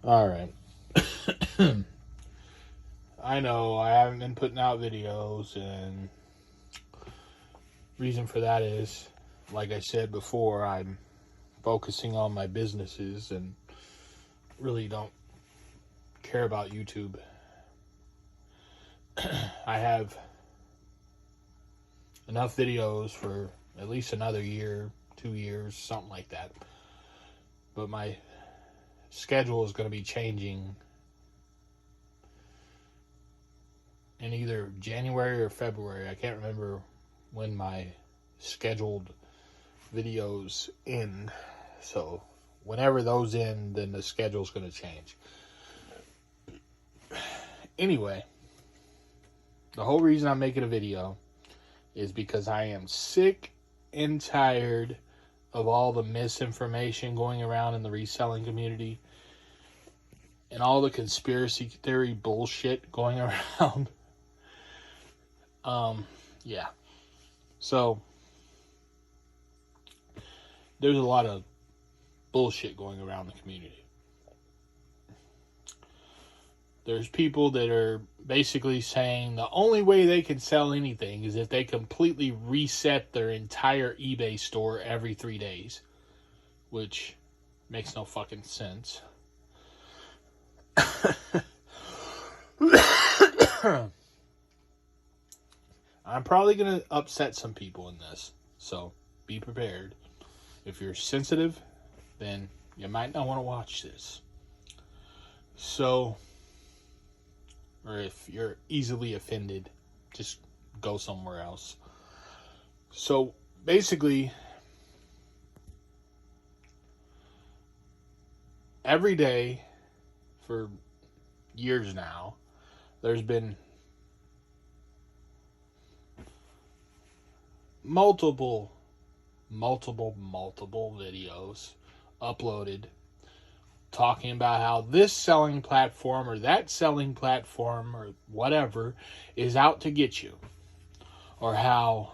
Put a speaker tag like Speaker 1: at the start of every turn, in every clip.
Speaker 1: All right. I know I haven't been putting out videos, and reason for that is, like I said before, I'm focusing on my businesses and really don't care about YouTube. I have enough videos for at least another year, 2 years, something like that. But my schedule is going to be changing in either January or February. I can't remember when my scheduled videos end. So whenever those end, then the schedule's going to change. Anyway, the whole reason I'm making a video is because I am sick and tired of all the misinformation going around in the reselling community and all the conspiracy theory bullshit going around. Yeah. So there's a lot of bullshit going around the community. There's people that are basically saying the only way they can sell anything is if they completely reset their entire eBay store every 3 days, which makes no fucking sense. I'm probably going to upset some people in this, so be prepared. If you're sensitive, then you might not want to watch this. So, or if you're easily offended, just go somewhere else. So, basically, every day for years now, there's been multiple videos uploaded talking about how this selling platform or that selling platform or whatever is out to get you, or how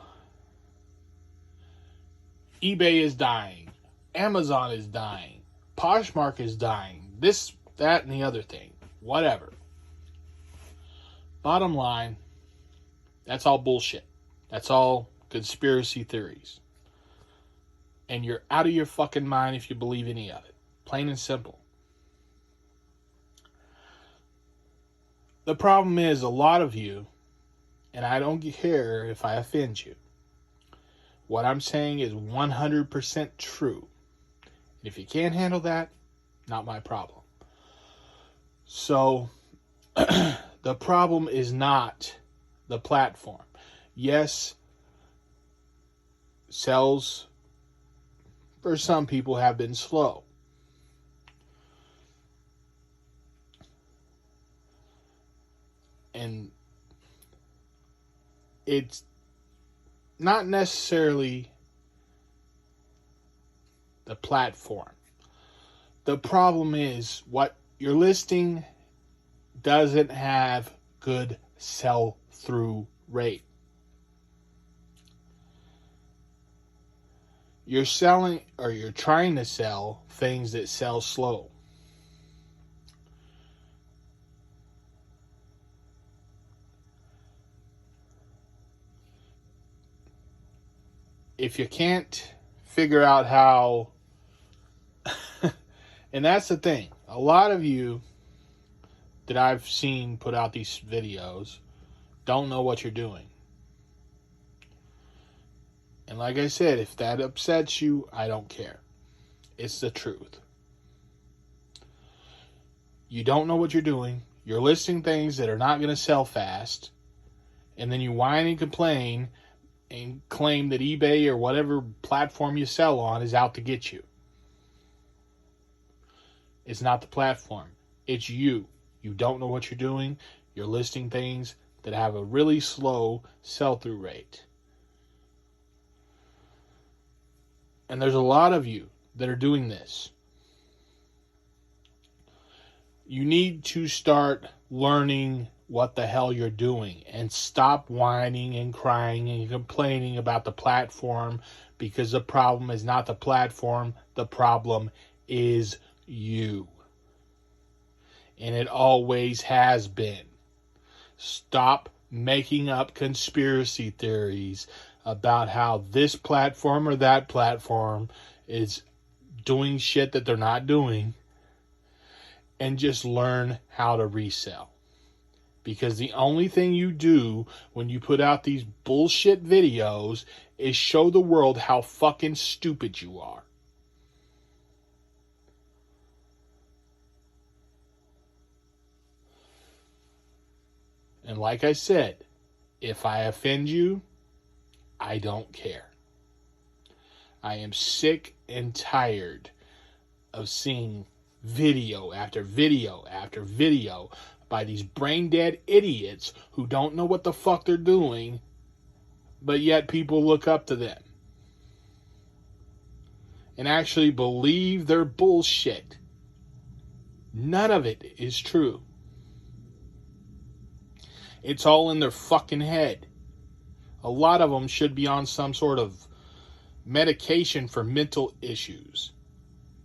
Speaker 1: eBay is dying, Amazon is dying, Poshmark is dying, this, that, and the other thing, whatever. Bottom line, that's all bullshit. That's all conspiracy theories. And you're out of your fucking mind if you believe any of it. Plain and simple. The problem is a lot of you, and I don't care if I offend you, what I'm saying is 100% true. And if you can't handle that, not my problem. So, the problem is not the platform. Yes, sales for some people have been slow. And it's not necessarily the platform. The problem is what your listing doesn't have good sell-through rate. You're selling, or you're trying to sell, things that sell slow. If you can't figure out how, and that's the thing, a lot of you that I've seen put out these videos don't know what you're doing. And like I said, if that upsets you, I don't care. It's the truth. You don't know what you're doing. You're listing things that are not going to sell fast. And then you whine and complain and claim that eBay or whatever platform you sell on is out to get you. It's not the platform. It's you. You don't know what you're doing. You're listing things that have a really slow sell-through rate. And there's a lot of you that are doing this. You need to start learning what the hell you're doing and stop whining and crying and complaining about the platform, because the problem is not the platform. The problem is you. And it always has been. Stop making up conspiracy theories about how this platform or that platform is doing shit that they're not doing, and just learn how to resell. Because the only thing you do when you put out these bullshit videos is show the world how fucking stupid you are. And like I said, if I offend you, I don't care. I am sick and tired of seeing video after video after video by these brain dead idiots who don't know what the fuck they're doing, but yet people look up to them and actually believe their bullshit. None of it is true. It's all in their fucking head. A lot of them should be on some sort of medication for mental issues,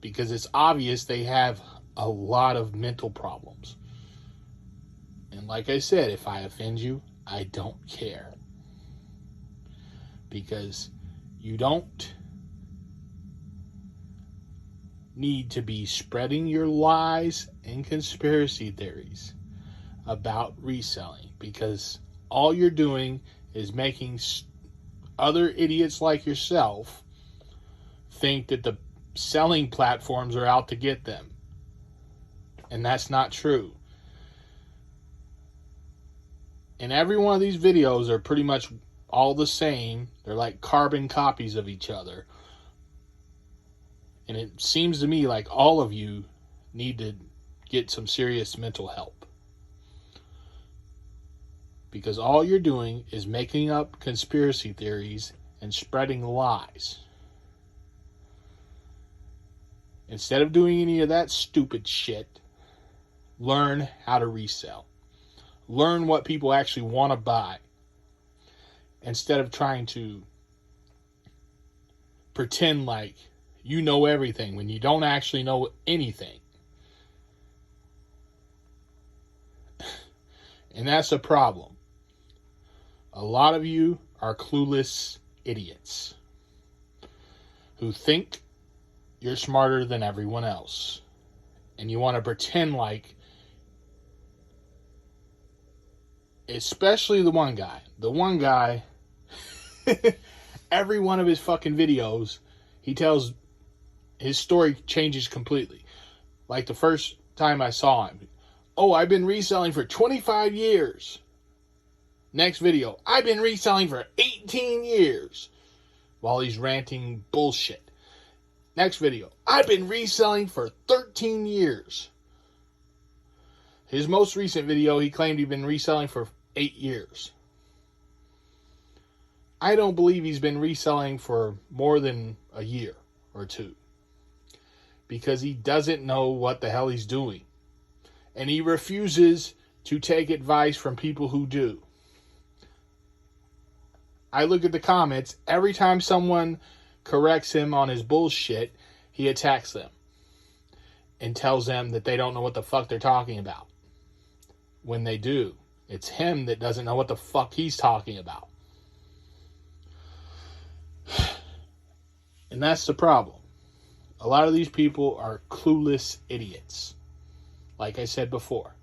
Speaker 1: because it's obvious they have a lot of mental problems. And like I said, if I offend you, I don't care. Because you don't need to be spreading your lies and conspiracy theories about reselling, because all you're doing is making other idiots like yourself think that the selling platforms are out to get them. And that's not true. And every one of these videos are pretty much all the same. They're like carbon copies of each other. And it seems to me like all of you need to get some serious mental help. Because all you're doing is making up conspiracy theories and spreading lies. Instead of doing any of that stupid shit, learn how to resell. Learn what people actually want to buy. Instead of trying to pretend like you know everything when you don't actually know anything. And that's a problem. A lot of you are clueless idiots who think you're smarter than everyone else. And you want to pretend like, especially the one guy. The one guy, every one of his fucking videos, he tells, his story changes completely. Like the first time I saw him. Oh, I've been reselling for 25 years. Next video, I've been reselling for 18 years. While he's ranting bullshit. Next video, I've been reselling for 13 years. His most recent video, he claimed he'd been reselling for 8 years. I don't believe he's been reselling for more than a year or two. Because he doesn't know what the hell he's doing. And he refuses to take advice from people who do. I look at the comments. Every time someone corrects him on his bullshit, he attacks them. And tells them that they don't know what the fuck they're talking about. When they do. It's him that doesn't know what the fuck he's talking about. And that's the problem. A lot of these people are clueless idiots. Like I said before.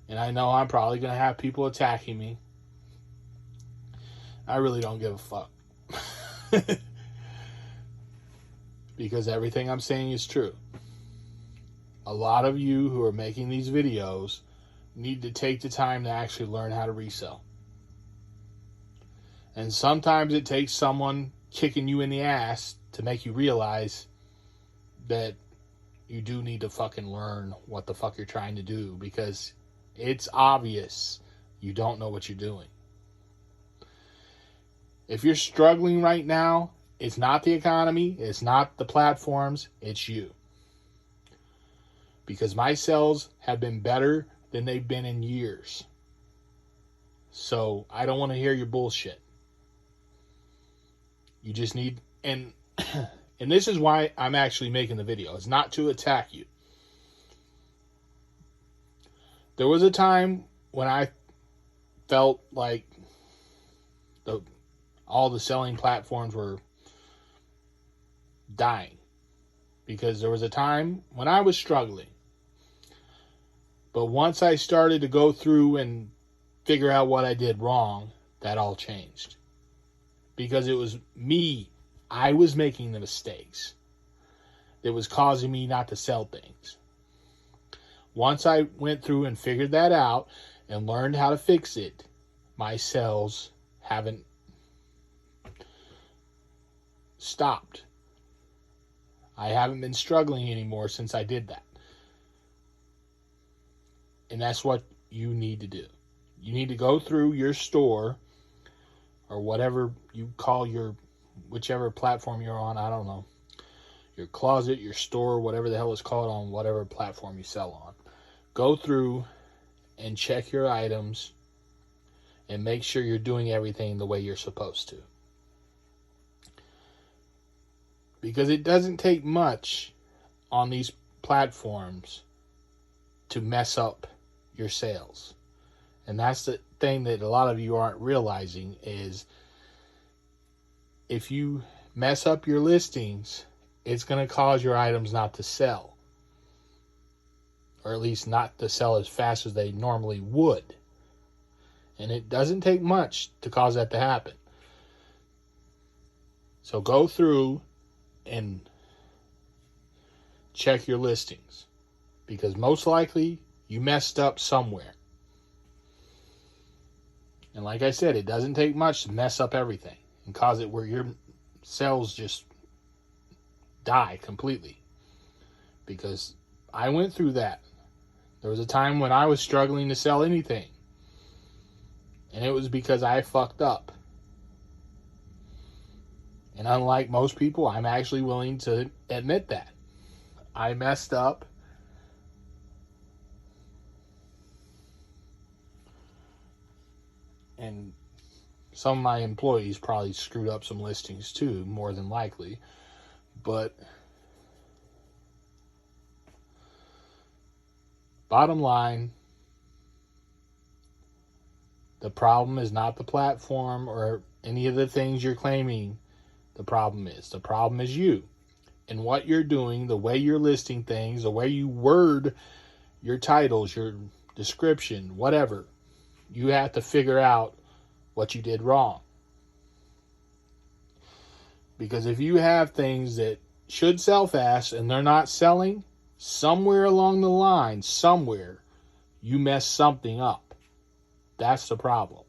Speaker 1: And I know I'm probably going to have people attacking me. I really don't give a fuck. Because everything I'm saying is true. A lot of you who are making these videos need to take the time to actually learn how to resell. And sometimes it takes someone kicking you in the ass to make you realize that you do need to fucking learn what the fuck you're trying to do, because it's obvious you don't know what you're doing. If you're struggling right now, it's not the economy, it's not the platforms, it's you. Because my sales have been better than they've been in years. So I don't want to hear your bullshit. You just need, and this is why I'm actually making the video. It's not to attack you. There was a time when I felt like all the selling platforms were dying, because there was a time when I was struggling. But once I started to go through and figure out what I did wrong, that all changed. Because it was me. I was making the mistakes that was causing me not to sell things. Once I went through and figured that out and learned how to fix it, my sales haven't stopped. I haven't been struggling anymore since I did that. And that's what you need to do. You need to go through your store, or whatever you call your, whichever platform you're on, I don't know, your closet, your store, whatever the hell it's called on whatever platform you sell on. Go through and check your items and make sure you're doing everything the way you're supposed to. Because it doesn't take much on these platforms to mess up your sales. And that's the thing that a lot of you aren't realizing, is if you mess up your listings, it's going to cause your items not to sell. Or at least not to sell as fast as they normally would. And it doesn't take much to cause that to happen. So go through and check your listings, because most likely you messed up somewhere. And like I said, it doesn't take much to mess up everything and cause it where your sales just die completely. Because I went through that. There was a time when I was struggling to sell anything, and it was because I fucked up. And unlike most people, I'm actually willing to admit that. I messed up. And some of my employees probably screwed up some listings too, more than likely. But bottom line, the problem is not the platform or any of the things you're claiming. The problem is you and what you're doing, the way you're listing things, the way you word your titles, your description, whatever. You have to figure out what you did wrong. Because if you have things that should sell fast and they're not selling, somewhere along the line, somewhere, you mess something up. That's the problem.